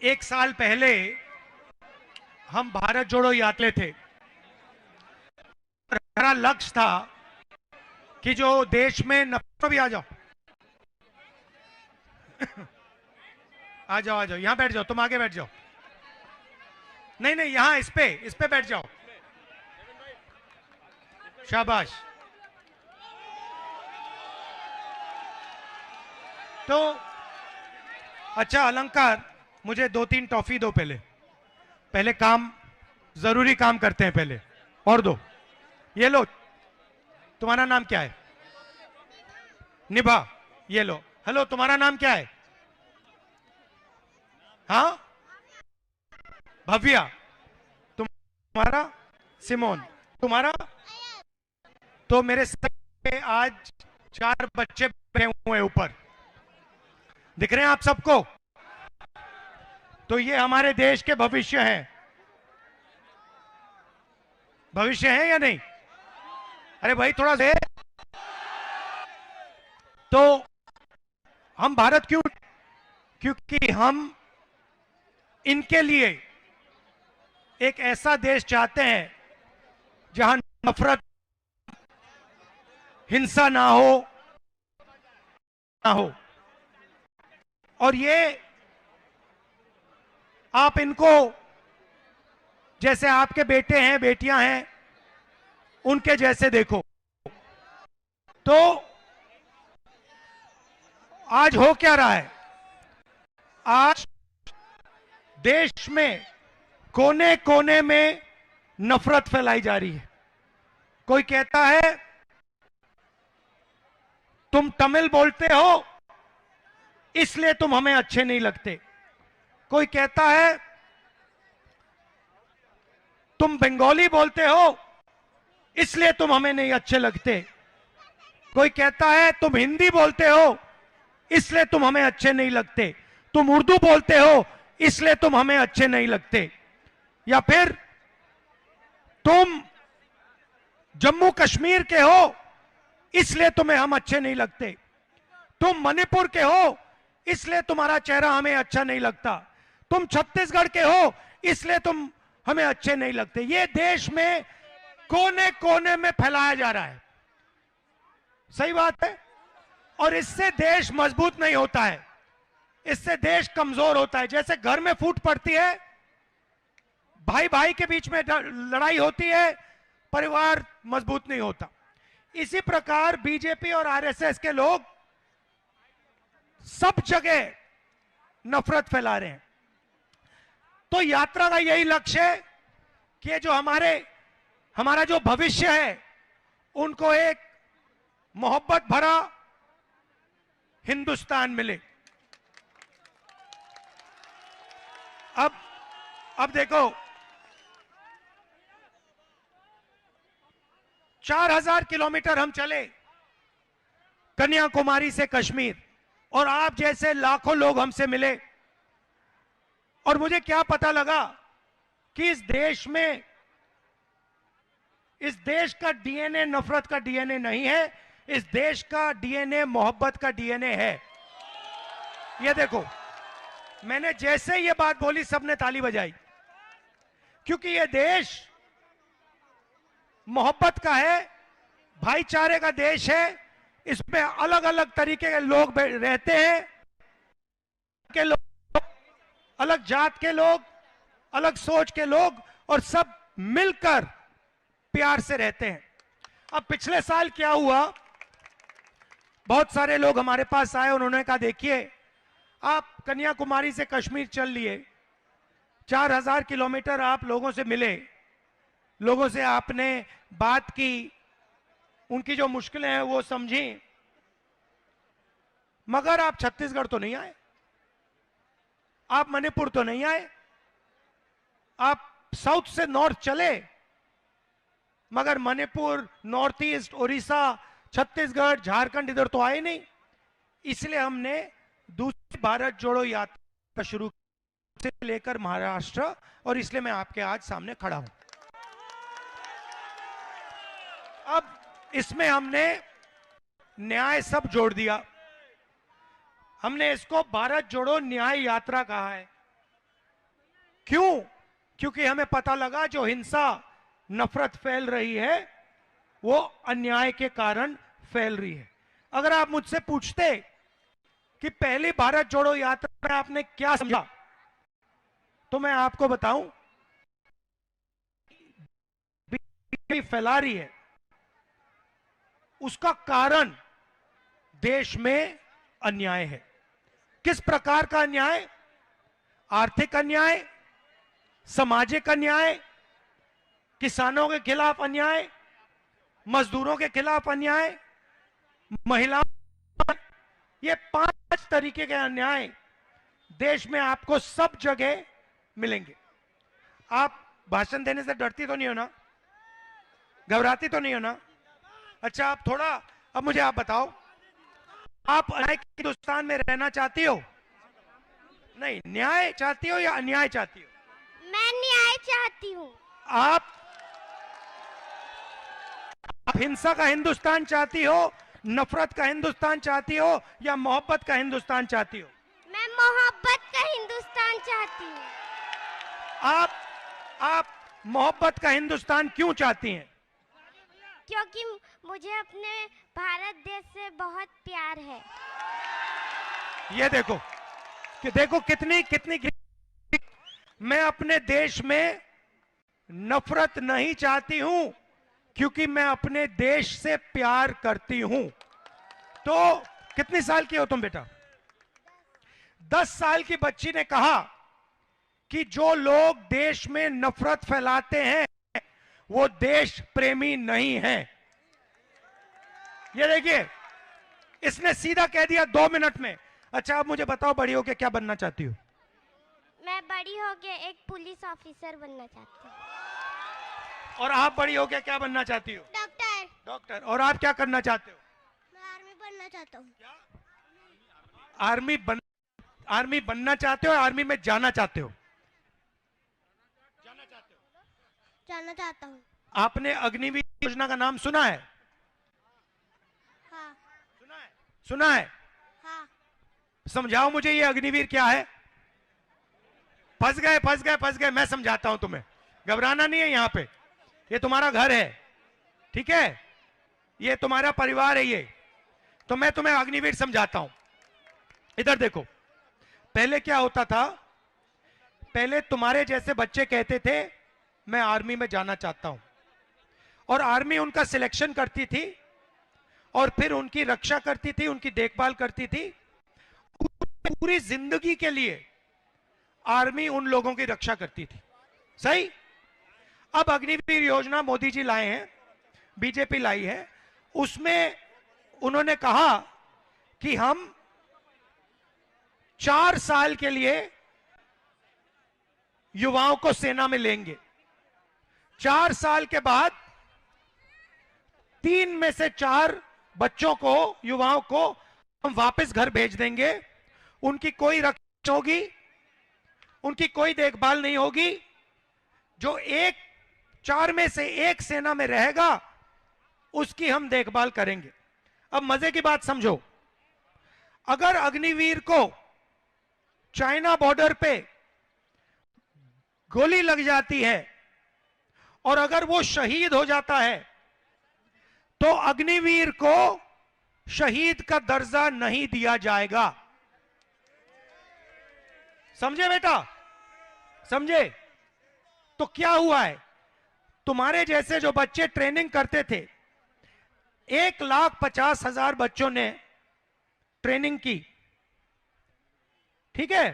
एक साल पहले हम भारत जोड़ो यात्रा थे। हमारा लक्ष्य था कि जो देश में नफरत भी आ जाओ आ जाओ यहां बैठ जाओ, तुम आगे बैठ जाओ। नहीं नहीं, यहां इस पे बैठ जाओ। शाबाश। तो अच्छा अलंकार, मुझे 2-3 टॉफी दो। पहले काम, जरूरी काम करते हैं पहले। और दो, ये लो। तुम्हारा नाम क्या है? निभा। ये लो। हेलो, तुम्हारा नाम क्या है? हाँ, भव्या। तुम्हारा? सिमोन। तुम्हारा? तो मेरे सर पे आज 4 बच्चे बैठे हुए हैं ऊपर, दिख रहे हैं आप सबको? तो ये हमारे देश के भविष्य हैं। भविष्य है या नहीं? अरे भाई थोड़ा से। तो हम भारत क्यों? क्योंकि हम इनके लिए एक ऐसा देश चाहते हैं जहां नफरत, हिंसा ना हो। और ये आप इनको, जैसे आपके बेटे हैं बेटियां हैं, उनके जैसे देखो। तो आज हो क्या रहा है? आज देश में कोने कोने में नफरत फैलाई जा रही है। कोई कहता है तुम तमिल बोलते हो इसलिए तुम हमें अच्छे नहीं लगते। कोई कहता है तुम बंगाली बोलते हो इसलिए तुम हमें नहीं अच्छे लगते। कोई कहता है तुम हिंदी बोलते हो इसलिए तुम हमें अच्छे नहीं लगते। तुम उर्दू बोलते हो इसलिए तुम हमें अच्छे नहीं लगते। या फिर तुम जम्मू कश्मीर के हो इसलिए तुम्हें हम अच्छे नहीं लगते। तुम मणिपुर के हो इसलिए तुम्हारा चेहरा हमें अच्छा नहीं लगता। तुम छत्तीसगढ़ के हो इसलिए तुम हमें अच्छे नहीं लगते। ये देश में कोने कोने में फैलाया जा रहा है। सही बात है। और इससे देश मजबूत नहीं होता है, इससे देश कमजोर होता है। जैसे घर में फूट पड़ती है, भाई भाई के बीच में लड़ाई होती है, परिवार मजबूत नहीं होता। इसी प्रकार बीजेपी और आरएसएस के लोग सब जगह नफरत फैला रहे हैं। तो यात्रा का यही लक्ष्य है कि जो हमारा जो भविष्य है, उनको एक मोहब्बत भरा हिंदुस्तान मिले। अब देखो, 4000 किलोमीटर हम चले कन्याकुमारी से कश्मीर, और आप जैसे लाखों लोग हमसे मिले। और मुझे क्या पता लगा कि इस देश का डीएनए नफरत का डीएनए नहीं है, इस देश का डीएनए मोहब्बत का डीएनए है। ये देखो, मैंने जैसे ये बात बोली सबने ताली बजाई, क्योंकि ये देश मोहब्बत का है, भाईचारे का देश है। इसमें अलग अलग तरीके के लोग रहते हैं, अलग जात के लोग, अलग सोच के लोग, और सब मिलकर प्यार से रहते हैं। अब पिछले साल क्या हुआ, बहुत सारे लोग हमारे पास आए, उन्होंने कहा देखिए आप कन्याकुमारी से कश्मीर चल लिए, 4000 किलोमीटर आप लोगों से मिले, लोगों से आपने बात की, उनकी जो मुश्किलें हैं वो समझी, मगर आप छत्तीसगढ़ तो नहीं आए, आप मणिपुर तो नहीं आए, आप साउथ से नॉर्थ चले, मगर मणिपुर, नॉर्थ ईस्ट, उड़ीसा, छत्तीसगढ़, झारखंड इधर तो आए नहीं। इसलिए हमने दूसरी भारत जोड़ो यात्रा शुरू से लेकर महाराष्ट्र, और इसलिए मैं आपके आज सामने खड़ा हूं। अब इसमें हमने न्याय सब जोड़ दिया। हमने इसको भारत जोड़ो न्याय यात्रा कहा है। क्यों? क्योंकि हमें पता लगा जो हिंसा, नफरत फैल रही है वो अन्याय के कारण फैल रही है। अगर आप मुझसे पूछते कि पहली भारत जोड़ो यात्रा में आपने क्या समझा, तो मैं आपको बताऊं, बीजेपी फैला रही है, उसका कारण देश में अन्याय है। किस प्रकार का अन्याय? आर्थिक अन्याय, सामाजिक अन्याय, किसानों के खिलाफ अन्याय, मजदूरों के खिलाफ अन्याय, महिलाओं, ये 5 तरीके के अन्याय देश में आपको सब जगह मिलेंगे। आप भाषण देने से डरती तो नहीं हो ना? घबराती तो नहीं हो ना? अच्छा, आप थोड़ा, अब मुझे आप बताओ, आप न्याय के हिंदुस्तान में रहना चाहती हो? नहीं, न्याय चाहती हो या अन्याय चाहती हो? मैं न्याय चाहती हूँ। आप हिंसा का हिंदुस्तान चाहती हो, नफरत का हिंदुस्तान चाहती हो, या मोहब्बत का हिंदुस्तान चाहती हो? मैं मोहब्बत का हिंदुस्तान चाहती हूँ। आप मोहब्बत का हिंदुस्तान क्यों चाहती हैं? क्योंकि मुझे अपने भारत देश से बहुत प्यार है। ये देखो कि देखो कितनी मैं अपने देश में नफरत नहीं चाहती हूं, क्योंकि मैं अपने देश से प्यार करती हूं। तो कितनी साल की हो तुम बेटा? 10 साल की बच्ची ने कहा कि जो लोग देश में नफरत फैलाते हैं वो देश प्रेमी नहीं है। ये देखिए, इसने सीधा कह दिया 2 मिनट में। अच्छा, अब मुझे बताओ, बड़ी होके क्या बनना चाहती हो? मैं बड़ी होके एक पुलिस ऑफिसर बनना चाहती हूँ। और आप बड़ी होके क्या बनना चाहती हो? डॉक्टर। डॉक्टर। और आप क्या करना चाहते हो? मैं आर्मी बनना चाहता हूँ। आर्मी बनना चाहते हो? आर्मी में जाना चाहते हो? जाना चाहता हूँ। आपने अग्निवीर योजना का नाम सुना है? हाँ। सुना है? हाँ। समझाओ मुझे, ये अग्निवीर क्या है? फंस गए, मैं समझाता हूं तुम्हें। घबराना नहीं है यहां पे, ये तुम्हारा घर है, ठीक है? ये तुम्हारा परिवार है ये। तो मैं तुम्हें अग्निवीर समझाता हूं। इधर देखो, पहले क्या होता था? पहले तुम्हारे जैसे बच्चे कहते थे मैं आर्मी में जाना चाहता हूं, और आर्मी उनका सिलेक्शन करती थी और फिर उनकी रक्षा करती थी, उनकी देखभाल करती थी। पूरी जिंदगी के लिए आर्मी उन लोगों की रक्षा करती थी। सही? अब अग्निवीर योजना मोदी जी लाए हैं, बीजेपी लाई है। उसमें उन्होंने कहा कि हम 4 साल के लिए युवाओं को सेना में लेंगे। 4 साल के बाद 3 में से 4 बच्चों को, युवाओं को हम वापस घर भेज देंगे। उनकी कोई रक्षा होगी, उनकी कोई देखभाल नहीं होगी। जो 4 में से 1 सेना में रहेगा उसकी हम देखभाल करेंगे। अब मजे की बात समझो, अगर अग्निवीर को चाइना बॉर्डर पे गोली लग जाती है और अगर वो शहीद हो जाता है तो अग्निवीर को शहीद का दर्जा नहीं दिया जाएगा। समझे बेटा? समझे? तो क्या हुआ है, तुम्हारे जैसे जो बच्चे ट्रेनिंग करते थे, 1,50,000 बच्चों ने ट्रेनिंग की, ठीक है?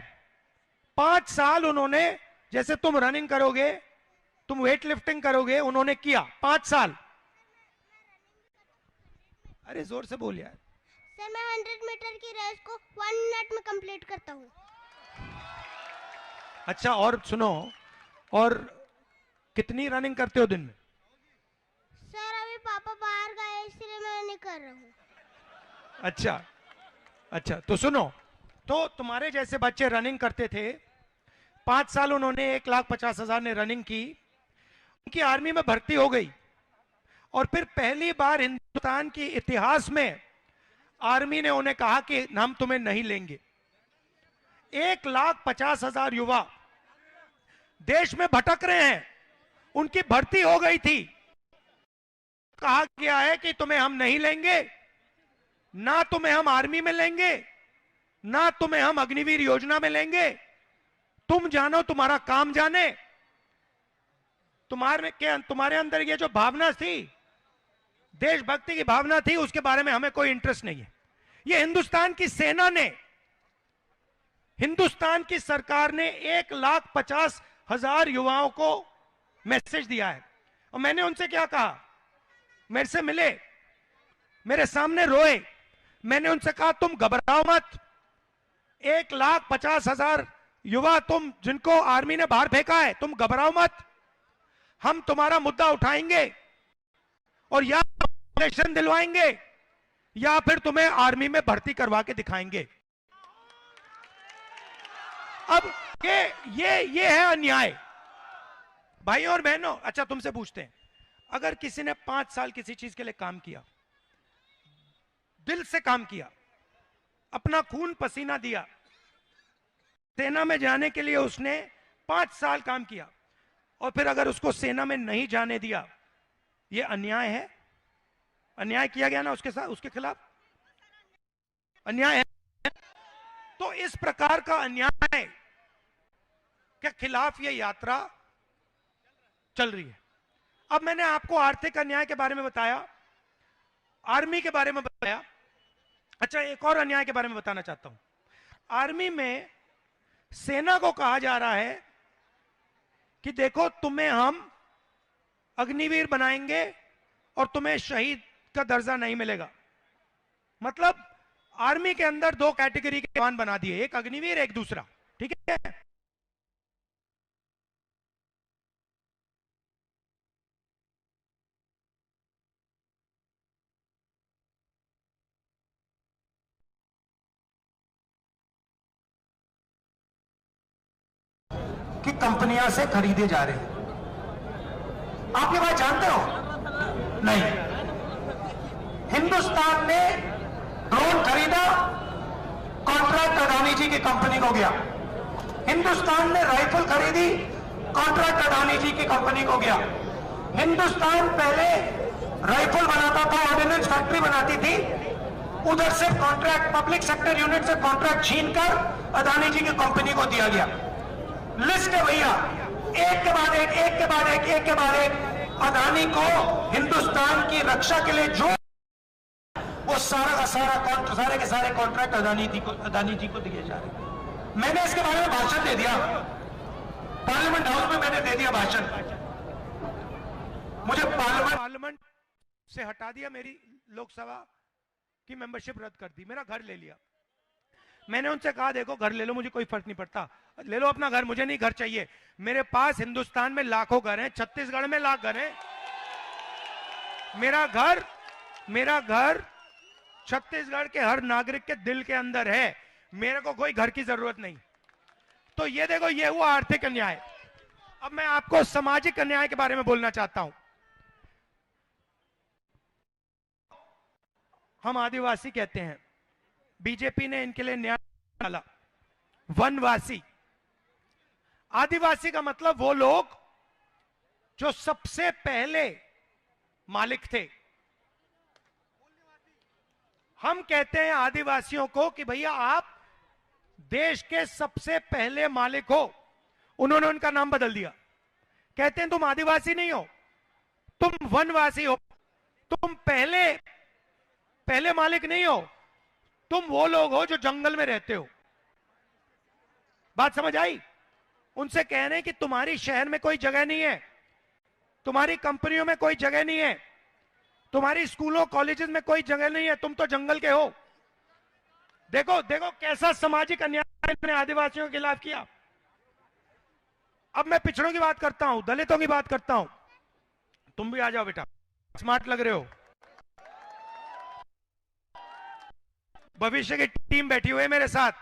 5 साल उन्होंने, जैसे तुम रनिंग करोगे, तुम वेट लिफ्टिंग करोगे, उन्होंने किया 5 साल। अरे जोर से बोल यार। सर, मैं 100 मीटर की रेस को 1 मिनट में कंप्लीट करता हूँ। अच्छा, और सुनो, और कितनी रनिंग करते हो दिन में? सर, अभी पापा बाहर गए इसलिए मैं नहीं कर रहा हूँ। अच्छा, तो सुनो, तो तुम्हारे जैसे बच्चे रनिंग करते थे, 5 साल उन्होंने, 1,50,000 ने रनिंग की, उनकी आर्मी में भर्ती हो गई, और फिर पहली बार हिंदुस्तान के इतिहास में आर्मी ने उन्हें कहा कि हम तुम्हें नहीं लेंगे। 1,50,000 युवा देश में भटक रहे हैं, उनकी भर्ती हो गई थी, कहा गया है कि तुम्हें हम नहीं लेंगे, ना तुम्हें हम आर्मी में लेंगे, ना तुम्हें हम अग्निवीर योजना में लेंगे, तुम जानो तुम्हारा काम जाने। तुम्हारे अंदर ये जो भावना थी, देशभक्ति की भावना थी, उसके बारे में हमें कोई इंटरेस्ट नहीं है। ये हिंदुस्तान की सेना ने, हिंदुस्तान की सरकार ने 1,50,000 युवाओं को मैसेज दिया है। और मैंने उनसे क्या कहा, मेरे से मिले, मेरे सामने रोए, मैंने उनसे कहा तुम घबराओ मत, 1,50,000 युवा तुम जिनको आर्मी ने बाहर फेंका है, तुम घबराओ मत, हम तुम्हारा मुद्दा उठाएंगे और या इलेक्शन दिलवाएंगे या फिर तुम्हें आर्मी में भर्ती करवा के दिखाएंगे। अब ये है अन्याय। भाइयों और बहनों, अच्छा तुमसे पूछते हैं, अगर किसी ने 5 साल किसी चीज के लिए काम किया, दिल से काम किया, अपना खून पसीना दिया, सेना में जाने के लिए उसने 5 साल काम किया, और फिर अगर उसको सेना में नहीं जाने दिया, यह अन्याय है? अन्याय किया गया ना उसके साथ, उसके खिलाफ अन्याय है। तो इस प्रकार का अन्याय के खिलाफ यह यात्रा चल रही है। अब मैंने आपको आर्थिक अन्याय के बारे में बताया, आर्मी के बारे में बताया। अच्छा, एक और अन्याय के बारे में बताना चाहता हूं। आर्मी में सेना को कहा जा रहा है कि देखो तुम्हें हम अग्निवीर बनाएंगे और तुम्हें शहीद का दर्जा नहीं मिलेगा। मतलब आर्मी के अंदर 2 कैटेगरी के जवान बना दिए, एक अग्निवीर, एक दूसरा। ठीक है, कि कंपनियां से खरीदे जा रहे हैं। आप ये बात जानते हो? नहीं। हिंदुस्तान ने ड्रोन खरीदा, कॉन्ट्रैक्ट अडानी जी की कंपनी को गया। हिंदुस्तान ने राइफल खरीदी, कॉन्ट्रैक्ट अडानी जी की कंपनी को गया। हिंदुस्तान पहले राइफल बनाता था, ऑर्डिनेंस फैक्ट्री बनाती थी, उधर से कॉन्ट्रैक्ट, पब्लिक सेक्टर यूनिट से कॉन्ट्रैक्ट छीनकर अडानी जी की कंपनी को दिया गया। लिस्ट है भैया, एक के बाद एक, एक के बाद एक, एक के बाद एक। अडानी को हिंदुस्तान की रक्षा के लिए जो वो सारा का सारा सारे के सारे कॉन्ट्रैक्ट अडानी जी को दिए जा रहे। मैंने इसके बारे में भाषण दे दिया, पार्लियामेंट हाउस में मैंने दे दिया भाषण। मुझे पार्लियामेंट से हटा दिया, मेरी लोकसभा की मेंबरशिप रद्द कर दी, मेरा घर ले लिया। मैंने उनसे कहा देखो घर ले लो, मुझे कोई फर्क नहीं पड़ता, ले लो अपना घर, मुझे नहीं घर चाहिए। मेरे पास हिंदुस्तान में लाखों घर हैं, छत्तीसगढ़ में लाख घर हैं। मेरा घर छत्तीसगढ़ के हर नागरिक के दिल के अंदर है, मेरे को कोई घर की जरूरत नहीं। तो ये देखो, ये हुआ आर्थिक अन्याय। अब मैं आपको सामाजिक अन्याय के बारे में बोलना चाहता हूं। हम आदिवासी कहते हैं, बीजेपी ने इनके लिए न्याय डाला। वनवासी, आदिवासी का मतलब वो लोग जो सबसे पहले मालिक थे। हम कहते हैं आदिवासियों को कि भैया आप देश के सबसे पहले मालिक हो। उन्होंने उनका नाम बदल दिया, कहते हैं तुम आदिवासी नहीं हो, तुम वनवासी हो, तुम पहले मालिक नहीं हो, तुम वो लोग हो जो जंगल में रहते हो। बात समझ आई? उनसे कह रहे हैं कि तुम्हारी शहर में कोई जगह नहीं है, तुम्हारी कंपनियों में कोई जगह नहीं है, तुम्हारी स्कूलों कॉलेजेस में कोई जगह नहीं है, तुम तो जंगल के हो। देखो देखो कैसा सामाजिक अन्याय ने आदिवासियों के खिलाफ किया। अब मैं पिछड़ों की बात करता हूं, दलितों की बात करता हूं। तुम भी आ जाओ बेटा, स्मार्ट लग रहे हो। भविष्य की टीम बैठी हुई है मेरे साथ।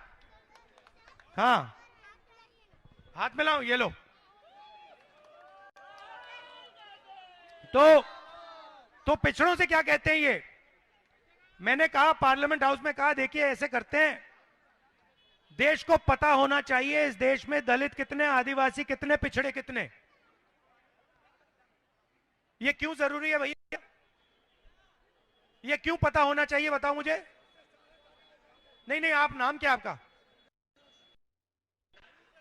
हाँ, हाथ मिलाओ, ये लो। तो पिछड़ों से क्या कहते हैं ये? मैंने कहा पार्लियामेंट हाउस में, कहा देखिए ऐसे करते हैं, देश को पता होना चाहिए इस देश में दलित कितने, आदिवासी कितने, पिछड़े कितने। ये क्यों जरूरी है भैया? ये क्यों पता होना चाहिए, बताओ मुझे। नहीं नहीं, आप नाम क्या आपका?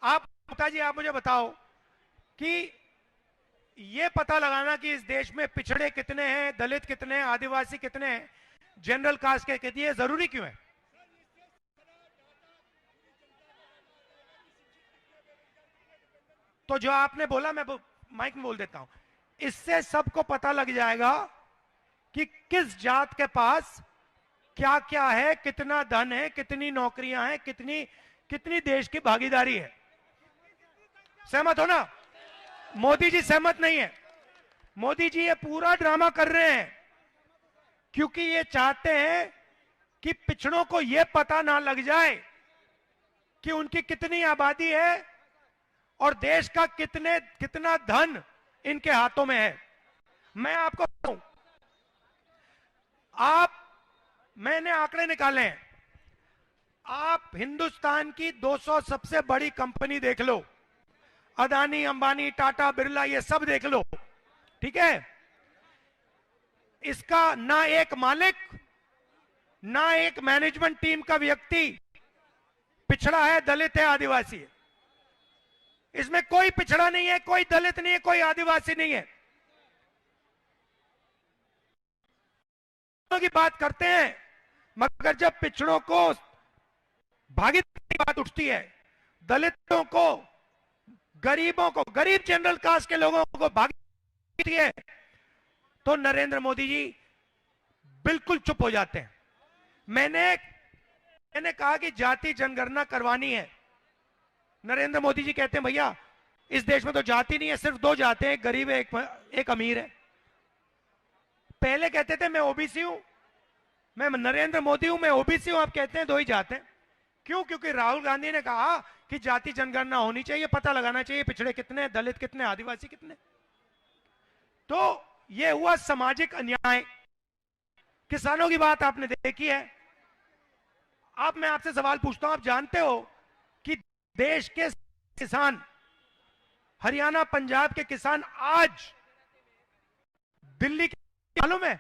आप पिताजी, आप मुझे बताओ कि ये पता लगाना कि इस देश में पिछड़े कितने हैं, दलित कितने हैं, आदिवासी कितने हैं, जनरल कास्ट के कितने, ये जरूरी क्यों है? तो जो आपने बोला मैं माइक में बोल देता हूं, इससे सबको पता लग जाएगा कि किस जात के पास क्या क्या है, कितना धन है, कितनी नौकरियां हैं, कितनी कितनी देश की भागीदारी है। सहमत हो ना? मोदी जी सहमत नहीं है। मोदी जी ये पूरा ड्रामा कर रहे हैं क्योंकि ये चाहते हैं कि पिछड़ों को यह पता ना लग जाए कि उनकी कितनी आबादी है और देश का कितना धन इनके हाथों में है। मैं आपको बताऊं, मैंने आंकड़े निकाले हैं। आप हिंदुस्तान की 200 सबसे बड़ी कंपनी देख लो, अदानी, अंबानी, टाटा, बिरला, ये सब देख लो, ठीक है? इसका ना एक मालिक, ना एक मैनेजमेंट टीम का व्यक्ति पिछड़ा है, दलित है, आदिवासी है। इसमें कोई पिछड़ा नहीं है, कोई दलित नहीं है, कोई आदिवासी नहीं है। की बात करते हैं, मगर जब पिछड़ों को भागीदारी की बात उठती है, दलितों को, गरीबों को, गरीब जनरल कास्ट के लोगों को भागीदारी है, तो नरेंद्र मोदी जी बिल्कुल चुप हो जाते हैं। मैंने कहा कि जाति जनगणना करवानी है। नरेंद्र मोदी जी कहते हैं भैया इस देश में तो जाति नहीं है, सिर्फ दो जाते हैं, एक गरीब है, एक अमीर है। पहले कहते थे मैं ओबीसी हूं, मैं नरेंद्र मोदी हूं, मैं ओबीसी हूं, आप कहते हैं दो ही जाते हैं। क्यों? क्योंकि राहुल गांधी ने कहा कि जाति जनगणना होनी चाहिए, पता लगाना चाहिए पिछड़े कितने, दलित कितने, आदिवासी कितने। तो यह हुआ सामाजिक अन्याय। किसानों की बात आपने देखी है। अब मैं आपसे सवाल पूछता हूं, आप जानते हो कि देश के किसान, हरियाणा, पंजाब के किसान आज दिल्ली के, मालूम है,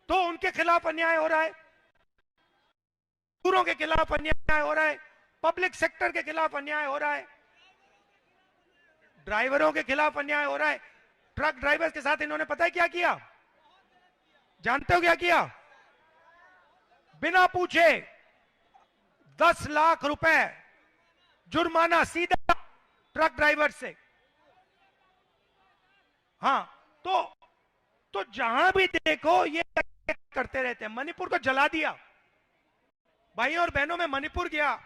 तो उनके खिलाफ अन्याय हो रहा है, मजदूरों के खिलाफ अन्याय हो रहा है, पब्लिक सेक्टर के खिलाफ अन्याय हो रहा है, ड्राइवरों के खिलाफ अन्याय हो रहा है। ट्रक ड्राइवर्स के साथ इन्होंने पता है क्या किया? जानते हो क्या किया? बिना पूछे 10 लाख रुपए जुर्माना सीधा ट्रक ड्राइवर से। हाँ, तो जहां भी देखो ये करते रहते हैं। मणिपुर को जला दिया। भाइयों और बहनों, में मणिपुर गया,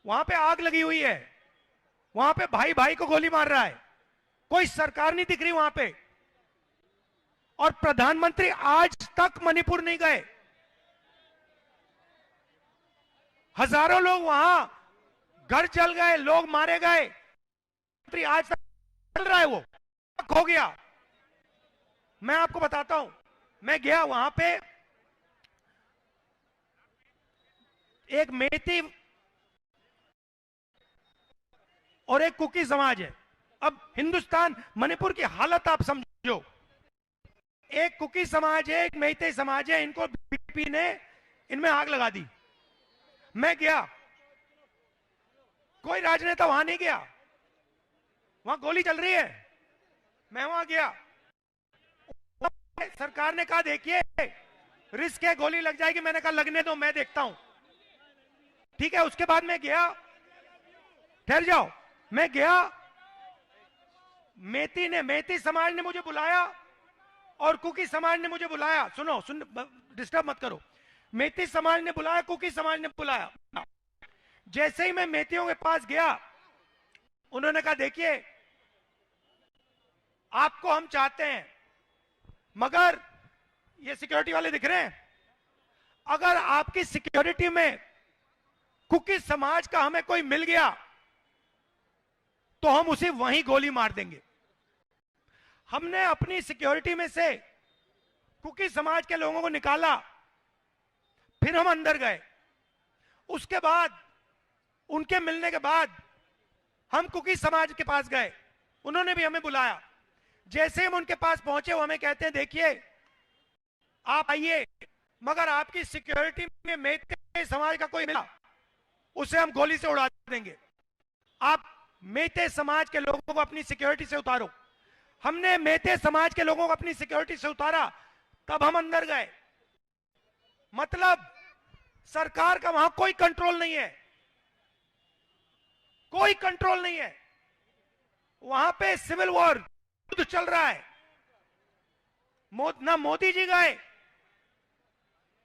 वहां पे आग लगी हुई है, वहां पे भाई भाई को गोली मार रहा है, कोई सरकार नहीं दिख रही वहां पे, और प्रधानमंत्री आज तक मणिपुर नहीं गए। हजारों लोग वहां, घर जल गए, लोग मारे गए, आज तक चल रहा है, वो खो गया। मैं आपको बताता हूं, मैं गया वहां पे, एक मेती और एक कुकी समाज है। अब हिंदुस्तान, मणिपुर की हालत आप समझो, एक कुकी समाज है, एक मेती समाज है, इनको बीजेपी ने इनमें आग लगा दी। मैं गया, कोई राजनेता वहां नहीं गया, वहां गोली चल रही है, मैं वहां गया, सरकार ने कहा देखिए रिस्क है, गोली लग जाएगी, मैंने कहा लगने दो, मैं देखता हूं, ठीक है। उसके बाद मैं गया, ठहर जाओ, मैं गया, मेती समाज ने मुझे बुलाया और कुकी समाज ने मुझे बुलाया। सुनो, डिस्टर्ब मत करो। मेती समाज ने बुलाया, कुकी समाज ने बुलाया। जैसे ही मैं मेतियों के पास गया, उन्होंने कहा देखिए आपको हम चाहते हैं, मगर ये सिक्योरिटी वाले दिख रहे हैं, अगर आपकी सिक्योरिटी में कुकी समाज का हमें कोई मिल गया तो हम उसे वहीं गोली मार देंगे। हमने अपनी सिक्योरिटी में से कुकी समाज के लोगों को निकाला, फिर हम अंदर गए। उसके बाद उनके मिलने के बाद हम कुकी समाज के पास गए, उन्होंने भी हमें बुलाया। जैसे हम उनके पास पहुंचे वो हमें कहते हैं देखिए आप आइए, मगर आपकी सिक्योरिटी में मेते समाज का कोई मिला उसे हम गोली से उड़ा देंगे, आप मेते समाज के लोगों को अपनी सिक्योरिटी से उतारो। हमने मेते समाज के लोगों को अपनी सिक्योरिटी से उतारा, तब हम अंदर गए। मतलब सरकार का वहां कोई कंट्रोल नहीं है, कोई कंट्रोल नहीं है। वहां पे सिविल वॉर युद्ध चल रहा है। ना मोदी जी गए,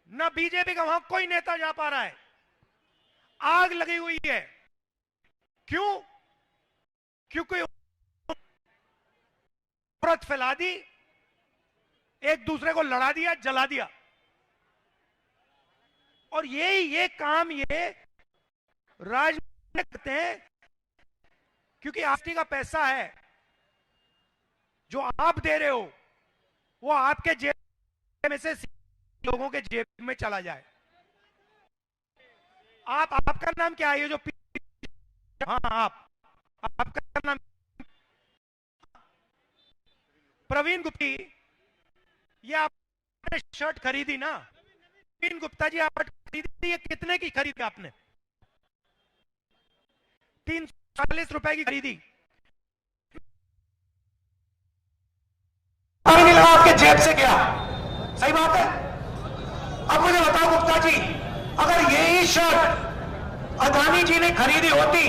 ना बीजेपी का वहां कोई नेता जा पा रहा है। आग लगी हुई है। क्यों? क्योंकि औरत फैला दी, एक दूसरे को लड़ा दिया, जला दिया। और ये काम ये राजनीति करते हैं, क्योंकि आस्ती का पैसा है जो आप दे रहे हो वो आपके जेब में से लोगों के जेब में चला जाए। आपका नाम क्या है? ये जो हाँ आपका नाम प्रवीण गुप्ता। ये आपने शर्ट खरीदी ना? प्रवीण गुप्ता जी आप खरीदी, ये कितने की खरीदी आपने? 340 रुपए की खरीदी। नहीं लगा, आपके जेब से गया। सही बात है। अब मुझे बताओ गुप्ता जी, अगर यही शर्ट अदानी जी ने खरीदी होती,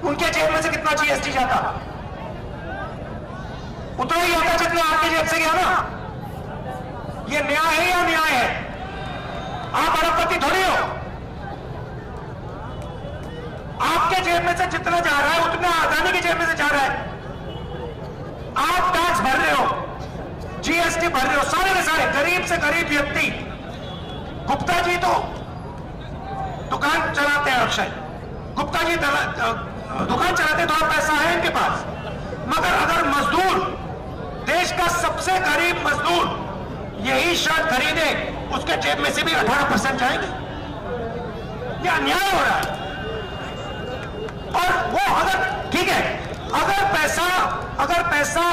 उनके जेब में से कितना जीएसटी जाता? उतना ही आता जितना आपके जेब से गया ना। ये न्याय है या न्याय है? आप अरबपति थोड़ी हो। आपके जेब में से जितना जा रहा है उतना अदानी की जेब में से जा रहा है। आप टैक्स भर रहे हो, जीएसटी भर रहे हो, सारे के सारे गरीब से गरीब व्यक्ति। गुप्ता जी तो दुकान चलाते हैं, अक्षय गुप्ता जी दुकान चलाते, थोड़ा पैसा है इनके पास। मगर अगर मजदूर, देश का सबसे गरीब मजदूर यही शर्ट खरीदे, उसके जेब में से भी 18% जाएंगे। ये अन्याय हो रहा है। और वो अगर ठीक है, अगर पैसा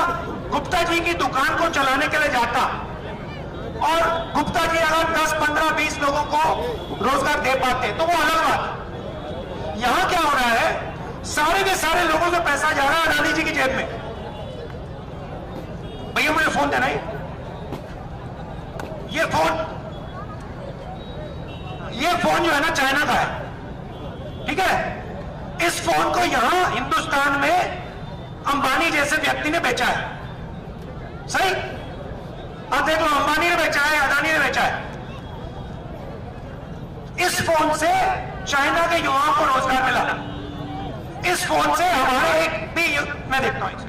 गुप्ता जी की दुकान को चलाने के लिए जाता और गुप्ता जी अगर 10, 15, 20 लोगों को रोजगार दे पाते तो वो अलग बात। यहां क्या हो रहा है, सारे के सारे लोगों से पैसा जा रहा है अदानी जी की जेब में। भैया मुझे फोन देना है, ये फोन जो है ना चाइना का है, ठीक है। इस फोन को यहां हिंदुस्तान में अंबानी जैसे व्यक्ति ने बेचा है। सही? अब देख लो, अंबानी ने बेचा है, अदानी ने बेचा है। इस फोन से चाइना के युवाओं को रोजगार मिला। इस फोन से हमारे एक भी मैं देखता हूं इसे,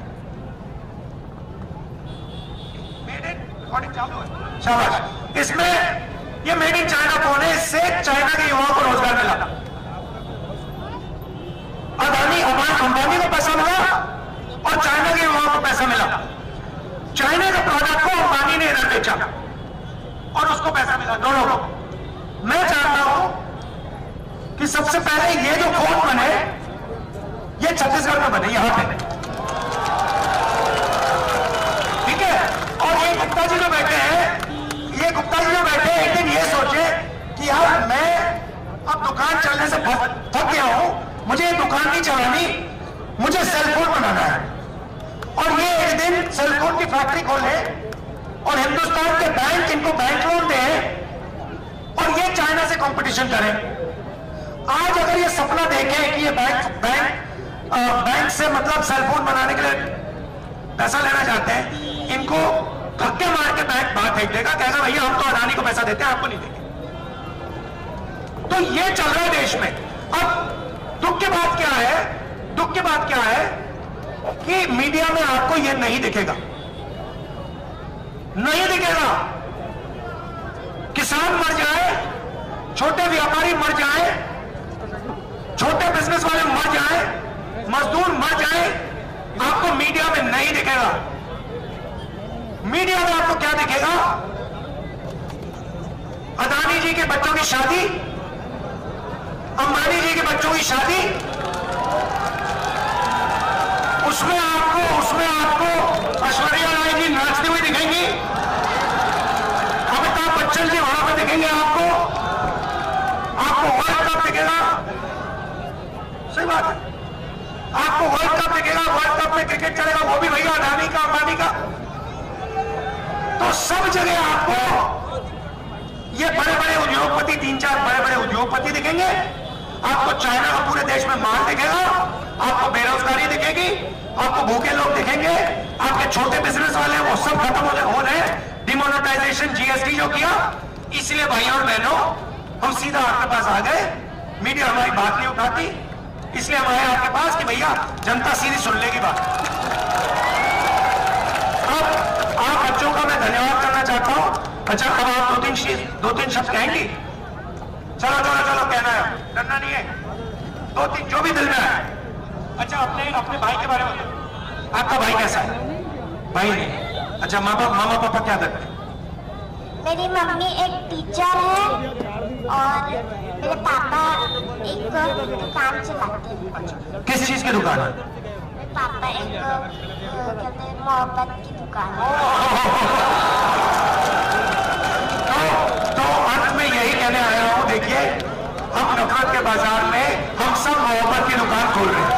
मेड इन रिकॉर्डिंग चालू है, शाबाश। इसमें ये मेड इन चाइना फोन है, इससे चाइना के युवाओं को रोजगार मिला। अंबानी को पैसा मिला और चाइना के युवाओं को पैसा मिला। चाइना के प्रोडक्ट को अंबानी ने इधर बेचा और उसको पैसा मिला, दोनों को। मैं चाहता हूं कि सबसे पहले ये जो फोन बने, ये छत्तीसगढ़ में बने, यहां पे, ठीक है। और ये गुप्ता जी जो बैठे हैं, एक दिन ये सोचे कि यार मैं अब दुकान चलने से थक गया हूं, मुझे दुकान नहीं चलानी, मुझे सेलफोन बनाना है। और ये एक दिन सेलफोन की फैक्ट्री खोले और हिंदुस्तान के बैंक इनको बैंक लोन दें और ये चाइना से कंपटीशन करें। आज अगर ये सपना देखें कि ये बैंक से मतलब सेलफोन बनाने के लिए पैसा लेना चाहते हैं, इनको धक्के मार के बैंक बाहर फेंक देगा, कहेगा भैया हम तो अदानी को पैसा देते हैं, आपको नहीं देंगे। तो ये चल रहा है देश में। अब दुख की बात क्या है कि मीडिया में आपको यह नहीं दिखेगा, किसान मर जाए, छोटे व्यापारी मर जाए, छोटे बिजनेस वाले मर जाए, मजदूर मर जाए, आपको मीडिया में नहीं दिखेगा। मीडिया में आपको क्या दिखेगा? अदानी जी के बच्चों की शादी, अंबानी जी के बच्चों की शादी, उसमें आपको ऐश्वर्या राय जी नाचती हुई दिखेंगी, अमिताभ बच्चन जी वहां पर दिखेंगे, आपको वर्ल्ड कप दिखेगा। सही बात है, आपको वर्ल्ड कप दिखेगा, वर्ल्ड कप में क्रिकेट चलेगा, वो भी भैया अडानी का अंबानी का। तो सब जगह आपको ये बड़े बड़े उद्योगपति, 3-4 बड़े बड़े उद्योगपति दिखेंगे। आपको चाइना का पूरे देश में माल दिखेगा, आपको बेरोजगारी दिखेगी, आपको भूखे लोग दिखेंगे, आपके छोटे बिजनेस वाले वो सब खत्म हो रहे हैं। डिमोनेटाइजेशन, जीएसटी जो किया, इसलिए भाइयों और बहनों हम सीधा आपके पास आ गए। मीडिया हमारी बात नहीं उठाती, इसलिए हम आए आपके पास कि भैया जनता सीधी सुन लेगी बात। अब आप बच्चों का मैं धन्यवाद करना चाहता हूं। अच्छा, अब आप दो तीन शब्द कहेंगी? चलो कहना है, डरना नहीं है, 2-3 जो भी दिल में आए। अच्छा, अपने भाई के बारे में, आपका भाई कैसा है? भाई नहीं, अच्छा, मामा पापा क्या करते हैं? मेरी मम्मी एक टीचर है और मेरे पापा एक दुकान चलाते हैं। अच्छा, किस चीज की दुकान है? मेरे पापा एक कहते हैं मोहब्बत की दुकान है। तो अंत में यही कहने आया हूं, देखिए हम नफरत के बाजार में हम सब मोहब्बत की दुकान खोल रहे हैं।